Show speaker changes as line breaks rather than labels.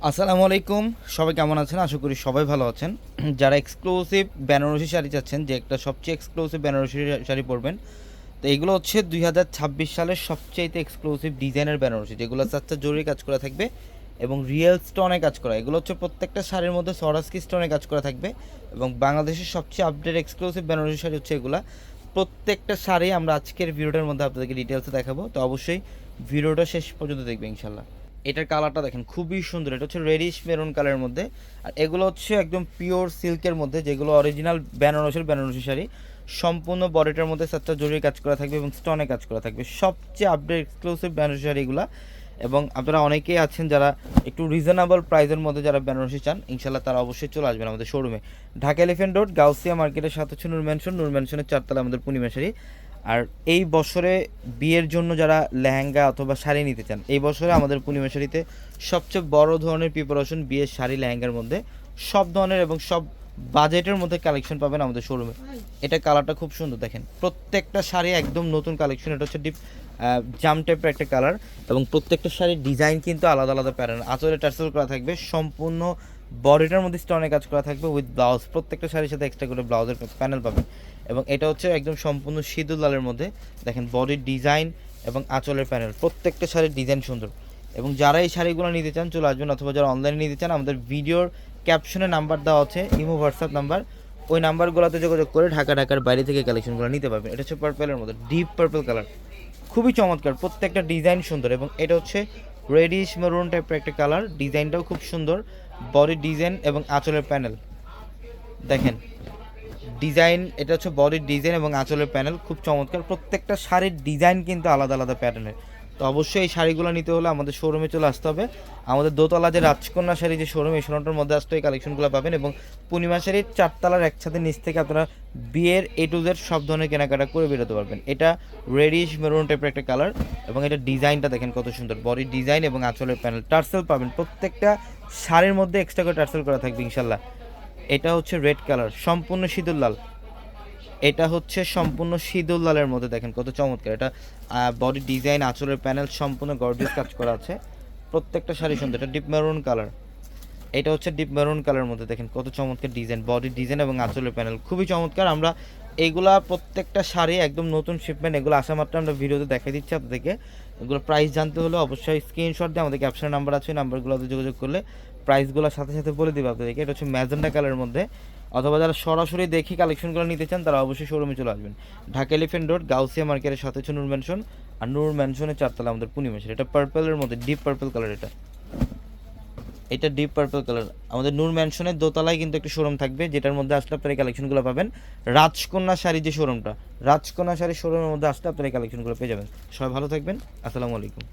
আসসালামু আলাইকুম, সবাই কেমন আছেন? আশা করি সবাই ভালো আছেন। যারা এক্সক্লুসিভ বেনারসি শাড়ি চাচ্ছেন, যে একটা সবচেয়ে এক্সক্লুসিভ বেনারসি শাড়ি পরবেন, তো এগুলো হচ্ছে 2026 সালের সবচেয়ে এক্সক্লুসিভ ডিজাইনের বেনারসি, যেগুলো চাচ্ছে জরুরি কাজ করা থাকবে এবং রিয়েল স্টোনে কাজ করা। এগুলো হচ্ছে প্রত্যেকটা শাড়ির মধ্যে সরাসকি স্টোনে কাজ করা থাকবে এবং বাংলাদেশের সবচেয়ে আপডেট এক্সক্লুসিভ বেনারসি শাড়ি হচ্ছে এগুলা। প্রত্যেকটা শাড়ি আমরা আজকের ভিডিওটার মধ্যে আপনাদেরকে ডিটেলসে দেখাবো, তো অবশ্যই ভিডিওটা শেষ পর্যন্ত দেখবে ইনশাল্লাহ। এটার কালারটা দেখেন খুবই সুন্দর, এটা হচ্ছে রেডিশ মেরুন কালারের মধ্যে। আর এগুলো হচ্ছে একদম পিওর সিল্কের মধ্যে, যেগুলো অরিজিনাল বেনারসি শাড়ি। সম্পূর্ণ বডিটার মধ্যে সাতটা জরুরি কাজ করা থাকবে এবং স্টোনে কাজ করা থাকবে, সবচেয়ে আপডেট এক্সক্লুসিভ বেনারসি শাড়ি এগুলো। এবং আপনারা অনেকেই আছেন যারা একটু রিজনেবল প্রাইসের মধ্যে যারা বেনারসি চান, ইনশাল্লাহ তারা অবশ্যই চলে আসবেন আমাদের শোরুমে। ঢাকা এলিফ্যান্ট রোড গাউসিয়া মার্কেটের সাথে হচ্ছে নূর ম্যানশনের 4তলা আমাদের পূর্ণিমা শাড়ি। আর এই বছরে বিয়ের জন্য যারা লেহেঙ্গা অথবা শাড়ি নিতে চান, এই বছরে আমাদের পূর্ণিমা শাড়িতে সবচেয়ে বড় ধরনের প্রিপারেশন বিয়ের শাড়ি লেহেঙ্গার মধ্যে সব ধরনের এবং সব বাজেটের মধ্যে কালেকশন পাবেন আমাদের শোরুমে। এটা কালারটা খুব সুন্দর, দেখেন প্রত্যেকটা শাড়ি একদম নতুন কালেকশন। এটা হচ্ছে ডিপ জাম টাইপের একটা কালার এবং প্রত্যেকটা শাড়ির ডিজাইন কিন্তু আলাদা আলাদা প্যাটার্ন। আঁচলে টার্সেল করা থাকবে, সম্পূর্ণ বডিটার মধ্যে স্টোনে কাজ করা থাকবে উইথ ব্লাউজ। প্রত্যেকটা শাড়ির সাথে এক্সট্রা করে ব্লাউজের প্যানেল পাবেন এবং এটা হচ্ছে একদম সম্পূর্ণ সিঁদুর লালের মধ্যে। দেখেন বডির ডিজাইন এবং আঁচলের প্যানেল, প্রত্যেকটা শাড়ির ডিজাইন সুন্দর। এবং যারা এই শাড়িগুলো নিতে চান চলে আসবেন, অথবা যারা অনলাইনে নিতে চান আমাদের ভিডিওর ক্যাপশনে নাম্বার দেওয়া আছে, ইমো হোয়াটসঅ্যাপ নাম্বার, ওই নাম্বারগুলোতে যোগাযোগ করে ঢাকার বাইরে থেকে কালেকশনগুলো নিতে পারবেন। এটা হচ্ছে পার্পেলের মধ্যে, ডিপ পার্পল কালার, খুবই চমৎকার, প্রত্যেকটা ডিজাইন সুন্দর। এবং এটা হচ্ছে রেডিশ মেরুন টাইপের একটা কালার, ডিজাইনটাও খুব সুন্দর, বডি ডিজাইন এবং আঁচলের প্যানেল দেখেন ডিজাইন। এটা হচ্ছে বডির ডিজাইন এবং আঁচলের প্যানেল, খুব চমৎকার। প্রত্যেকটা শাড়ির ডিজাইন কিন্তু আলাদা আলাদা প্যাটার্নের। তো অবশ্যই এই শাড়িগুলো নিতে হলে আমাদের শোরুমে চলে আসতে হবে। আমাদের দোতলা যে রাজকন্যা শাড়ি যে শোরুম, এই শোরুমটার মধ্যে আসতে এই কালেকশনগুলো পাবেন। এবং পূর্ণিমা শাড়ির 4তলার একসাথে নিচ থেকে আপনারা বিয়ের A to Z সব ধরনের কেনাকাটা করে বেরোতে পারবেন। এটা রেডিশ মেরুন টাইপের একটা কালার এবং এটা ডিজাইনটা দেখেন কত সুন্দর, বডির ডিজাইন এবং আঁচলের প্যানেল। টার্সেল পাবেন, প্রত্যেকটা শাড়ির মধ্যে এক্সট্রা করে টার্সেল করা থাকবে ইনশাল্লাহ। এটা হচ্ছে রেড কালার, সম্পূর্ণ সিঁদুর লাল। এটা হচ্ছে সম্পূর্ণ সিঁদুর লালের মধ্যে, দেখেন কত চমৎকার। এটা বডি ডিজাইন আঁচলের প্যানেল সম্পূর্ণ গর্জিয়াস কাজ করা আছে, প্রত্যেকটা শাড়ি সুন্দর। এটা ডিপ মেরুন কালার, এটা হচ্ছে ডিপ মেরুন কালারের মধ্যে, দেখেন কত চমৎকার ডিজাইন, বডি ডিজাইন এবং আঁচলের প্যানেল খুবই চমৎকার। আমরা এইগুলা প্রত্যেকটা শাড়ি একদম নতুন শিপমেন্ট, এগুলো আসা মাত্র আমরা ভিডিওতে দেখাই দিচ্ছি আপনাদেরকে। এগুলো প্রাইস জানতে হলে অবশ্যই স্ক্রিনশট দিয়ে আমাদের ক্যাপশনের নাম্বার আছে, নাম্বারগুলোতে যোগাযোগ করলে প্রাইসগুলোর সাথে সাথে বলে দেবে আপনাদেরকে। এটা হচ্ছে ম্যাজেন্ডা কালারের মধ্যে, অথবা যারা সরাসরি দেখি কালেকশনগুলো নিতে চান তারা অবশ্যই শোরুমে চলে আসবেন। ঢাকা এলিফ্যান্ট রোড গাউসিয়া মার্কেটের সাথে হচ্ছে নূর ম্যানশন, আর নূর ম্যানশনের 4তলা আমাদের পূর্ণিমা শাড়ি। এটা পার্পলের মধ্যে, ডিপ পার্পল কালার। এটা ডিপ পার্পল কালার। আমাদের নূর ম্যানশনের দোতলায় কিন্তু একটা শোরুম থাকবে, যেটার মধ্যে আসলে আপনারা এই কালেকশনগুলো পাবেন। রাজকন্যা শাড়ি যে শোরুমটা, রাজকন্যা শাড়ির শোরুমের মধ্যে আসলে আপনারা এই কালেকশনগুলো পেয়ে যাবেন। সবাই ভালো থাকবেন, আসসালামু আলাইকুম।